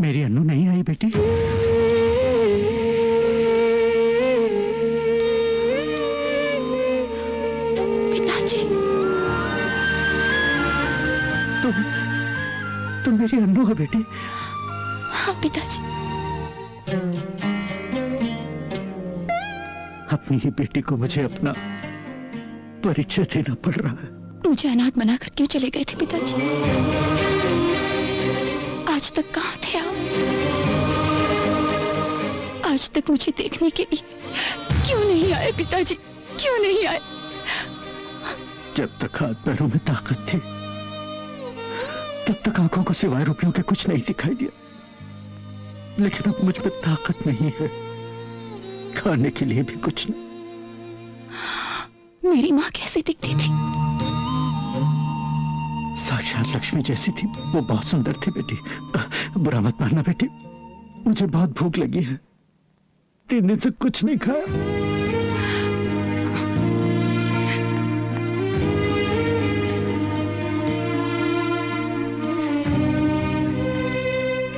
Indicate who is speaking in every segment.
Speaker 1: मेरी अन्नू नहीं आई बेटी?
Speaker 2: पिताजी,
Speaker 1: तुम मेरी अन्नू हो बेटी?
Speaker 2: हाँ पिताजी।
Speaker 1: अपनी ही बेटी को मुझे अपना परिचय देना पड़ रहा है।
Speaker 2: मुझे अनाथ बनाकर क्यों चले गए थे पिताजी? आज तक कहाँ थे आप? आज तक मुझे देखने के लिए क्यों नहीं आए पिताजी? क्यों नहीं आए?
Speaker 1: जब तक हाथ पैरों में ताकत थी तब तक आंखों को सिवाय रुपयों के कुछ नहीं दिखाई दिया, लेकिन अब मुझ में ताकत नहीं है, खाने के लिए भी कुछ नहीं।
Speaker 2: मेरी माँ कैसी दिखती थी?
Speaker 1: साक्षात लक्ष्मी जैसी थी। वो बहुत सुंदर थी बेटी। बुरा मत मानना बेटी, मुझे बहुत भूख लगी है, 3 दिन से कुछ नहीं खाया।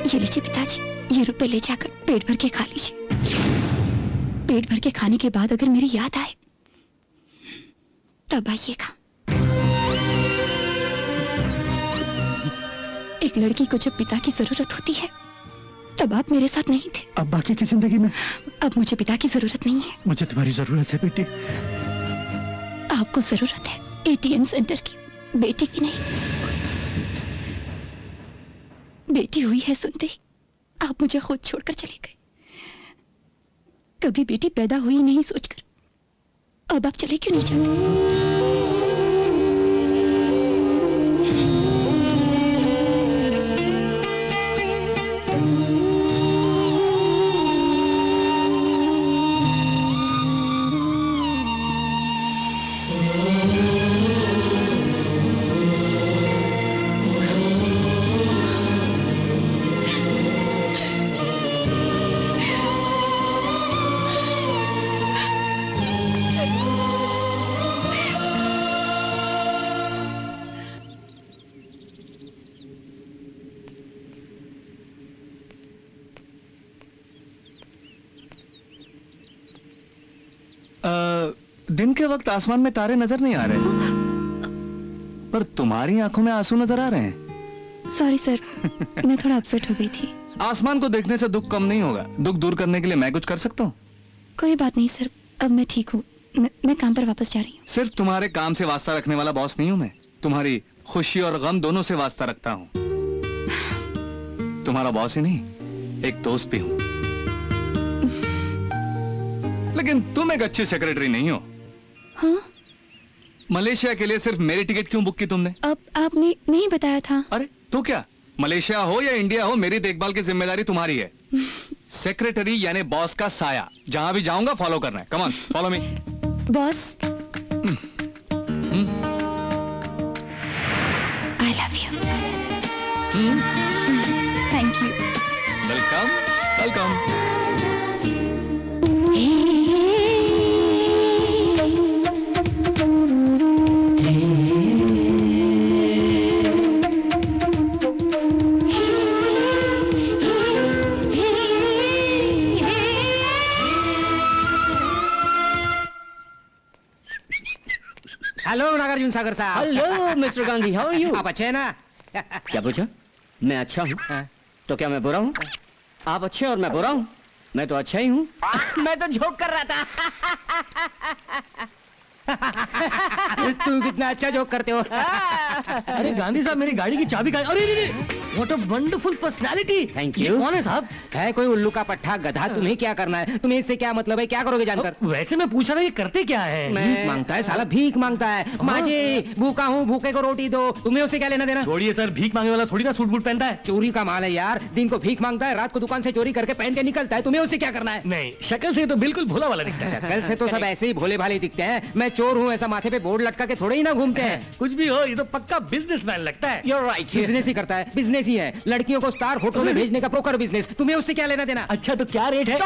Speaker 2: ये लीजिए पिताजी, ये रुपए ले जाकर पेट भर के खा लीजिए। पेट भर के खाने के बाद अगर मेरी याद आए तब आइएगा। एक लड़की को जब पिता की जरूरत होती है तब आप मेरे साथ नहीं थे।
Speaker 1: अब बाकी की जिंदगी में
Speaker 2: अब मुझे पिता की जरूरत नहीं है।
Speaker 1: मुझे तुम्हारी जरूरत है बेटी।
Speaker 2: आपको जरूरत है एटीएम सेंटर की, बेटी की नहीं। बेटी हुई है सुनते ही आप मुझे खुद छोड़कर चले गए। कभी बेटी पैदा हुई नहीं सोचकर अब आप चले क्यों नहीं जाते?
Speaker 3: दिन के वक्त आसमान में तारे नजर नहीं आ रहे, पर तुम्हारी आंखों में आंसू नजर आ रहे हैं।
Speaker 2: सॉरी सर, मैं थोड़ा अपसेट हो गई थी।
Speaker 3: आसमान को देखने से दुख कम नहीं होगा। दुख दूर करने के लिए मैं कुछ कर सकता हूँ?
Speaker 2: कोई बात नहीं सर, अब मैं ठीक हूँ। मैं काम पर वापस जा रही हूँ।
Speaker 3: सिर्फ तुम्हारे काम से वास्ता रखने वाला बॉस नहीं हूँ मैं, तुम्हारी खुशी और गम दोनों से वास्ता रखता हूँ। तुम्हारा बॉस ही नहीं, एक दोस्त भी हूँ। लेकिन तुम एक अच्छी सेक्रेटरी नहीं हो।
Speaker 2: हाँ?
Speaker 3: मलेशिया के लिए सिर्फ मेरी टिकट क्यों बुक की तुमने?
Speaker 2: अब आपने नहीं बताया था।
Speaker 3: अरे तो क्या, मलेशिया हो या इंडिया हो, मेरी देखभाल की जिम्मेदारी तुम्हारी है। सेक्रेटरी यानी बॉस का साया, जहां भी जाऊंगा फॉलो करना है। Come on, follow me.
Speaker 2: Boss, I love you. Thank you.
Speaker 3: Welcome welcome.
Speaker 4: Hello Nagarjuna Sagar साहब।
Speaker 5: Hello mister Gandhi, how are you?
Speaker 4: आप अच्छे हैं ना?
Speaker 5: क्या पूछा? मैं अच्छा हूँ तो क्या मैं बुरा हूँ? आप अच्छे और मैं बुरा हूँ? मैं तो अच्छा ही हूँ।
Speaker 4: मैं तो जोक कर रहा था। तुम कितना अच्छा जोक करते हो।
Speaker 5: अरे गांधी साहब, मेरी गाड़ी की चाबी कहाँ? अरे what a wonderful personality.
Speaker 4: Thank you.
Speaker 5: कौन है साहब?
Speaker 4: है कोई उल्लू का पट्टा गधा। तुम्हें क्या करना है? तुम्हें इससे क्या मतलब है? क्या करोगे जानकर?
Speaker 5: वैसे मैं पूछ रहा था ये करते क्या है?
Speaker 4: भीख मांगता है साला, भीख मांगता है। माँ जी भूखा हूँ, भूखे को रोटी दो। तुम्हें उससे क्या लेना देना?
Speaker 5: छोड़िए सर, भीख मांगने वाला थोड़ी ना सूट बूट पहनता है।
Speaker 4: चोरी का माल है यार। दिन को भीख मांगता है, रात को दुकान से चोरी करके पहन के निकलता है। तुम्हें उससे क्या करना है?
Speaker 5: नहीं, शक्ल से तो बिल्कुल भोला वाला दिखता है।
Speaker 4: शक्ल से तो सब ऐसे ही भोले भाले दिखते हैं। मैं चोर हूँ ऐसा माथे पे बोर्ड लटका के थोड़े ही ना घूमते हैं।
Speaker 5: कुछ भी हो, ये तो पक्का बिजनेसमैन लगता है।
Speaker 4: You're right, बिजनेस ही करता है। बिजनेस ही है, लड़कियों को स्टार होटल में भेजने का ब्रोकर बिजनेस। तुम्हें उससे क्या लेना देना?
Speaker 5: अच्छा तो क्या रेट है?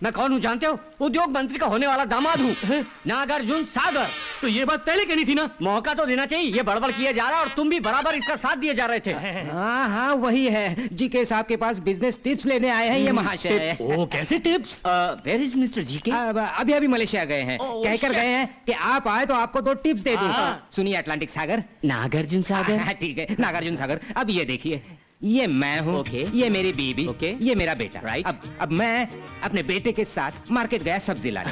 Speaker 4: मैं कौन हूँ जानते हो? उद्योग मंत्री का होने वाला दामाद हूँ, नागार्जुन सागर।
Speaker 1: तो ये बात पहले कहनी थी ना।
Speaker 5: मौका तो देना चाहिए, ये बड़बड़ किया जा रहा है और तुम भी बराबर इसका साथ दिए जा रहे थे।
Speaker 4: हाँ हाँ वही है, जीके साहब के पास बिजनेस टिप्स लेने आए हैं ये महाशय।
Speaker 1: ओ कैसे tips?
Speaker 5: Where is mister GK?
Speaker 4: अभी अभी मलेशिया गए हैं, कहकर गए हैं कि आप आए तो आपको 2 टिप्स दे दूं। सुनिए, अटलांटिक सागर,
Speaker 5: नागार्जुन सागर।
Speaker 4: ठीक है, नागार्जुन सागर। अब ये देखिए, ये मैं हूँ, ये मेरी बीबी, ये मेरा बेटा। राइट। अब मैं अपने बेटे के साथ मार्केट गया सब्जी लाने।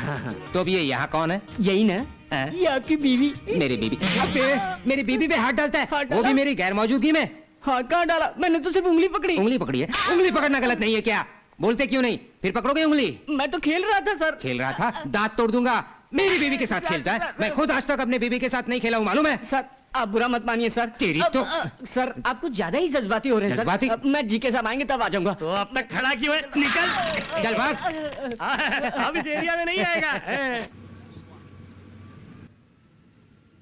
Speaker 4: तो अब ये यहाँ कौन है?
Speaker 5: यही ना, ये आपकी बीवी।
Speaker 4: मेरी बीबी। अब मेरी बीबी पे हाथ डालता है, वो भी मेरी गैर मौजूदगी में।
Speaker 5: हाथ कहाँ डाला? मैंने तो सिर्फ उंगली पकड़ी।
Speaker 4: उंगली पकड़ी है? उंगली पकड़ना गलत नहीं है क्या? बोलते क्यों नहीं? फिर पकड़ोगे उंगली?
Speaker 5: मैं तो खेल रहा था सर।
Speaker 4: खेल रहा था? दांत तोड़ दूंगा। मेरी बीवी के साथ खेलता है? मैं खुद आज तक अपने बीवी के साथ नहीं खेला हूँ, मालूम है?
Speaker 5: सर आप बुरा मत मानिए सर।
Speaker 4: तेरी तो
Speaker 5: सर आप कुछ ज्यादा ही जज्बाती हो रहे हैं
Speaker 4: जज्बाती?
Speaker 5: सर। मैं जीके साहब आएंगे तब आ जाऊंगा।
Speaker 1: तो अब तक खड़ा क्यों है? निकल
Speaker 4: चल भाग।
Speaker 1: अब इस एरिया में नहीं आएगा।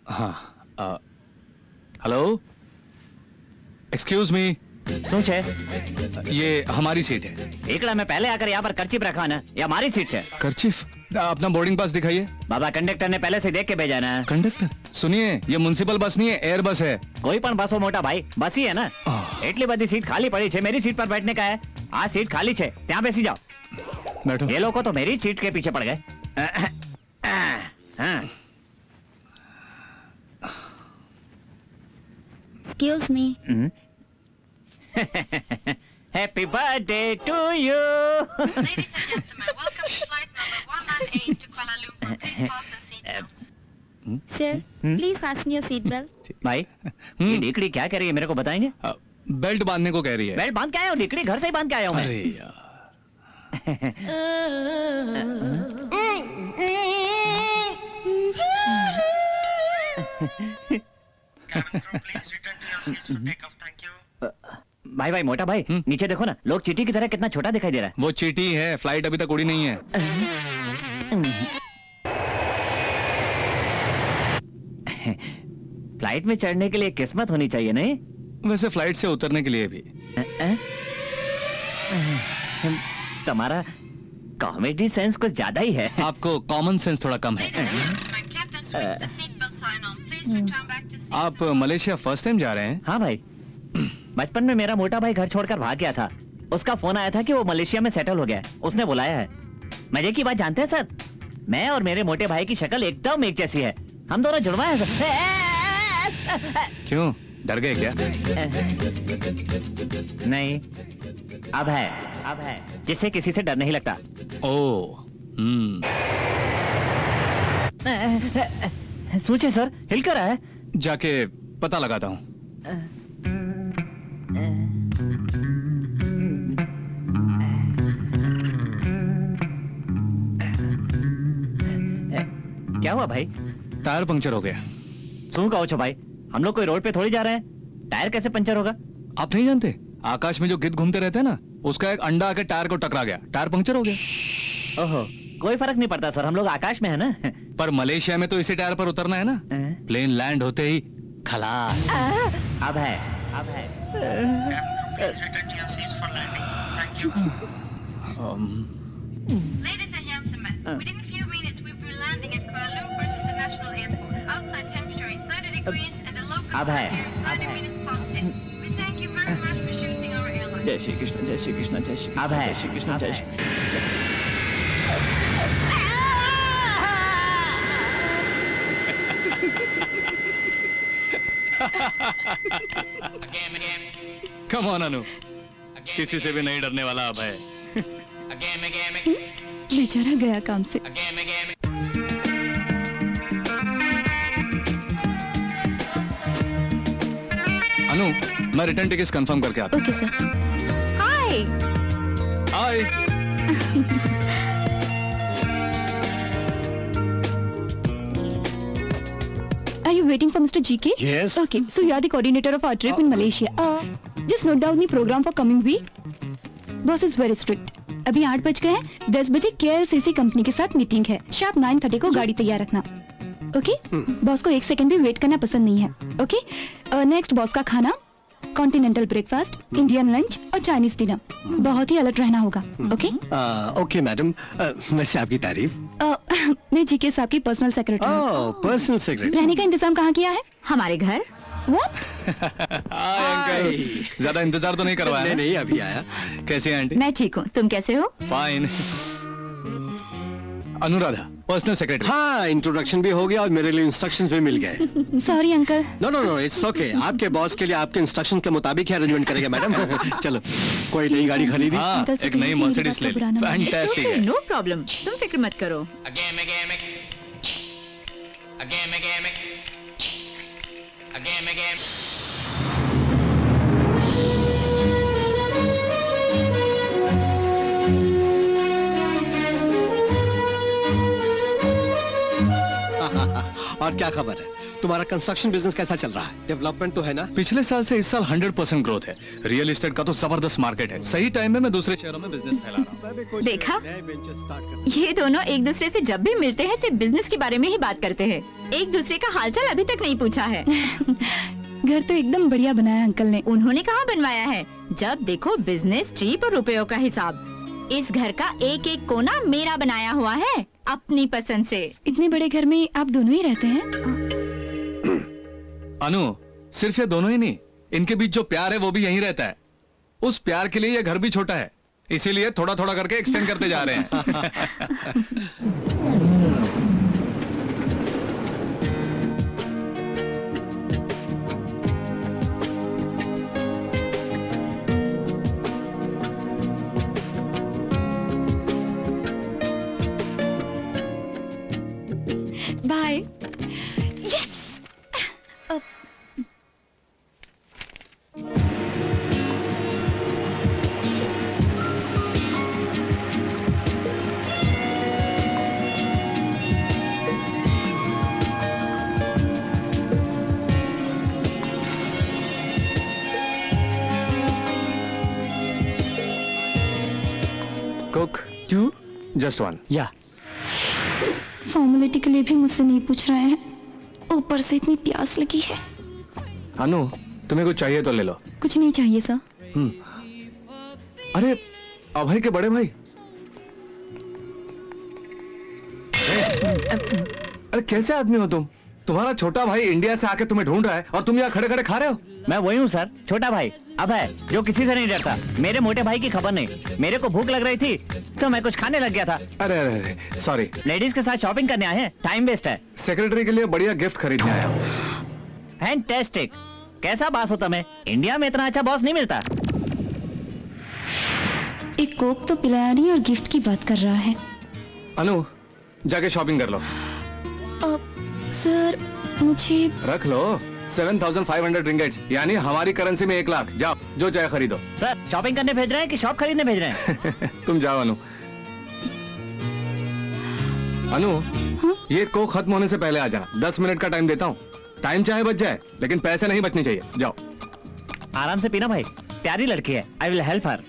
Speaker 3: हाँ, हेलो, एक्सक्यूज मी।
Speaker 5: सोच है
Speaker 3: ये हमारी सीट है।
Speaker 5: एकड़ा में पहले आकर यहाँ पर कर्चिप रखा ना, ये हमारी सीट है।
Speaker 3: कर्चिफ? अपना बोर्डिंग पास दिखाइए।
Speaker 5: बाबा कंडक्टर ने पहले से देख के भेजा ना।
Speaker 3: कंडक्टर? सुनिए, ये म्युनिसिपल बस नहीं है, एयर बस है।
Speaker 5: कोई पण बस हो मोटा भाई, बस ही है ना। એટલી બધી सीट खाली पड़ी है, मेरी सीट पर बैठने का है। आ सीट खाली है, ત્યાં બેસી जाओ।
Speaker 3: बैठो।
Speaker 5: ये लोग तो मेरी सीट के पीछे पड़ गए।
Speaker 2: Excuse me.
Speaker 5: Happy birthday to you.
Speaker 6: Ladies and gentlemen, welcome to flight number 198 to Kuala Lumpur. Please fasten seatbelts.
Speaker 2: Sir, please fasten your seatbelt.
Speaker 5: भाई ये डिकड़ी क्या कह रही है, मेरे को बताएंगे?
Speaker 3: बेल्ट बांधने को कह रही है।
Speaker 5: बेल्ट बांध के आया हूँ, डिकड़ी घर से ही बांध के आया हूँ मैं।
Speaker 3: अरे यार।
Speaker 5: भाई भाई मोटा भाई, नीचे देखो ना, लोग चींटी की तरह कितना छोटा दिखाई दे रहा
Speaker 3: वो चींटी है, फ्लाइट अभी तक उड़ी नहीं है।
Speaker 5: फ्लाइट में चढ़ने के लिए किस्मत होनी चाहिए नहीं?
Speaker 3: वैसे फ्लाइट से उतरने के लिए भी।
Speaker 5: तुम्हारा कॉमेडी सेंस कुछ ज्यादा ही है।
Speaker 3: आपको कॉमन सेंस थोड़ा कम है।
Speaker 6: Ladies and gentlemen, Captain switched the seatbelt sign on. Please return back to seats.
Speaker 3: आप मलेशिया फर्स्ट टाइम जा रहे हैं?
Speaker 5: हाँ भाई, बचपन में मेरा मोटा भाई घर छोड़कर भाग गया था। उसका फोन आया था कि वो मलेशिया में सेटल हो गया है, उसने बुलाया है। मजे की बात जानते हैं सर, मैं और मेरे मोटे भाई की शक्ल एकदम एक जैसी है। हम दोनों जुड़वाए हैं सर।
Speaker 3: क्यों, डर गए क्या?
Speaker 5: नहीं, अब है जिससे किसी से डर नहीं लगता।
Speaker 3: ओह,
Speaker 5: सोचिए सर, हिल कर है।
Speaker 3: जाके पता लगाता हूँ।
Speaker 5: क्या हुआ भाई?
Speaker 3: टायर पंक्चर हो गया।
Speaker 5: सुन कहो छो भाई, हम लोग कोई रोड पे थोड़ी जा रहे हैं, टायर कैसे पंचर होगा?
Speaker 3: आप नहीं जानते, आकाश में जो गिद्ध घूमते रहते हैं ना, उसका एक अंडा आके टायर को टकरा गया, टायर पंक्चर हो गया।
Speaker 5: ओहो, कोई फर्क नहीं पड़ता सर, हम लोग आकाश में है ना।
Speaker 3: पर मलेशिया में तो इसी टायर पर उतरना है ना। प्लेन लैंड होते ही खलास।
Speaker 5: अब है
Speaker 6: Ladies and gentlemen, within a few minutes we'll be landing at Kuala Lumpur's International Airport. Outside temperature is 30 degrees and the local
Speaker 5: अब है।
Speaker 6: time here is 30 minutes past 10. We thank you very much for choosing our airline.
Speaker 5: जय श्री कृष्ण, जय श्री कृष्ण, जय श्री अब है।
Speaker 3: जय श्री कृष्ण, जय Shri come on अनु, किसी से भी नहीं डरने वाला अब है।
Speaker 2: बेचारा गया काम से।
Speaker 3: अनु, मैं रिटर्न टिकट कंफर्म करके आता
Speaker 2: ओके सर। हाय।
Speaker 3: हूँ। हाय।
Speaker 2: Are you waiting for Mr. GK?
Speaker 1: Yes.
Speaker 2: Okay, so you are the coordinator of our trip in Malaysia. Just note down the program for coming week. Boss is very strict. अभी 8 बज गए हैं, 10 बजे KLCC company के साथ meeting है। Sharp 9:30 को गाड़ी तैयार रखना। ओके? बॉस को 1 सेकंड भी वेट करना पसंद नहीं है। ओके? नेक्स्ट बॉस का खाना, कॉन्टिनेंटल ब्रेकफास्ट, इंडियन लंच और चाइनीज डिनर। बहुत ही अलर्ट रहना होगा। ओके?
Speaker 1: ओके मैडम, वैसे आपकी तारीफ।
Speaker 2: मैं जीके साहब की पर्सनल सेक्रेटरी हूँ।
Speaker 1: ओह, पर्सनल सेक्रेटरी।
Speaker 2: रहने का इंतजाम कहाँ किया है?
Speaker 7: हमारे घर।
Speaker 2: What?
Speaker 3: हाय अंकल, ज्यादा इंतजार तो नहीं करवाया?
Speaker 1: नहीं नहीं, अभी आया।
Speaker 3: कैसे हैं आंटी?
Speaker 7: मैं ठीक हूँ, तुम कैसे हो?
Speaker 3: फाइन। Anuradha, personal secretary.
Speaker 1: हाँ, इंट्रोडक्शन भी हो गया और मेरे लिए इंस्ट्रक्शंस भी मिल गए।
Speaker 2: Sorry uncle.
Speaker 1: No no no, it's okay. आपके बॉस के लिए आपके इंस्ट्रक्शन के मुताबिक ही अरेंजमेंट करेगा मैडम। चलो, कोई नई गाड़ी खरीदी?
Speaker 3: हाँ,
Speaker 2: अंकल से
Speaker 3: एक नई
Speaker 2: कहिए कि
Speaker 3: मर्सिडीज ले
Speaker 2: मेरी
Speaker 3: ली।
Speaker 2: बात को बुरा ना माने।
Speaker 3: फैंटास्टिक है।
Speaker 7: नो प्रॉब्लम, तुम फिक्र मत करो।
Speaker 1: और क्या खबर है? तुम्हारा कंस्ट्रक्शन बिजनेस कैसा चल रहा है? डेवलपमेंट तो है ना?
Speaker 3: पिछले साल से इस साल 100% ग्रोथ है। रियल एस्टेट का तो जबरदस्त मार्केट है। सही टाइम में मैं दूसरे शहरों में बिजनेस फैला रहा हूँ।
Speaker 7: देखा? ये दोनों एक दूसरे से जब भी मिलते हैं सिर्फ बिजनेस के बारे में ही बात करते हैं। एक दूसरे का हालचाल अभी तक नहीं पूछा है।
Speaker 2: घर तो एकदम बढ़िया बनाया अंकल ने।
Speaker 7: उन्होंने कहाँ बनवाया है? जब देखो बिजनेस ट्रिप और रुपयों का हिसाब। इस घर का एक एक कोना मेरा बनाया हुआ है, अपनी पसंद से।
Speaker 2: इतने बड़े घर में आप दोनों ही रहते हैं?
Speaker 3: अनु, सिर्फ ये दोनों ही नहीं, इनके बीच जो प्यार है वो भी यहीं रहता है। उस प्यार के लिए ये घर भी छोटा है, इसीलिए थोड़ा थोड़ा करके एक्सटेंड करते जा रहे हैं।
Speaker 2: बाय। यस।
Speaker 3: कुक 2 जस्ट 1
Speaker 1: या
Speaker 2: फॉर्मेलिटी के लिए भी मुझसे नहीं पूछ रहे हैं, ऊपर से इतनी प्यास लगी है।
Speaker 3: अनु, तुम्हें कुछ चाहिए तो ले लो।
Speaker 2: कुछ नहीं चाहिए सर।
Speaker 3: अरे अभय के बड़े भाई। अरे कैसे आदमी हो तुम? तुम्हारा छोटा भाई इंडिया से आके तुम्हें ढूंढ रहा है और तुम यहाँ खड़े खड़े खा रहे हो।
Speaker 5: मैं वही हूँ सर, छोटा भाई अभय, जो किसी से नहीं डरता। मेरे मोटे भाई की खबर नहीं। मेरे को भूख लग रही थी तो मैं कुछ खाने लग गया था।
Speaker 3: अरे अरे अरे, सॉरी।
Speaker 5: लेडीज के साथ शॉपिंग करने आए हैं, टाइम वेस्ट है।
Speaker 3: सेक्रेटरी के लिए बढ़िया गिफ्ट खरीदने आया हूँ।
Speaker 5: फैंटास्टिक। कैसा बॉस हो तुम्हें? इंडिया में इतना अच्छा बॉस नहीं मिलता।
Speaker 2: एक कोक तो पिलाया नहीं और गिफ्ट की बात कर रहा है।
Speaker 3: अनु, जाके शॉपिंग कर लो।
Speaker 2: सर मुझे
Speaker 3: रख लो। 7,500 रिंगेट्स, यानी हमारी करेंसी में 1 लाख। जाओ, जो चाहे खरीदो।
Speaker 5: सर शॉपिंग करने भेज रहे हैं कि शॉप खरीदने भेज रहे हैं?
Speaker 3: तुम जाओ अनु। अनु, ये कोक खत्म होने से पहले आ जाना। 10 मिनट का टाइम देता हूँ। टाइम चाहे बच जाए, लेकिन पैसे नहीं बचने चाहिए। जाओ।
Speaker 5: आराम से पीना भाई, प्यारी लड़की है। I will help her.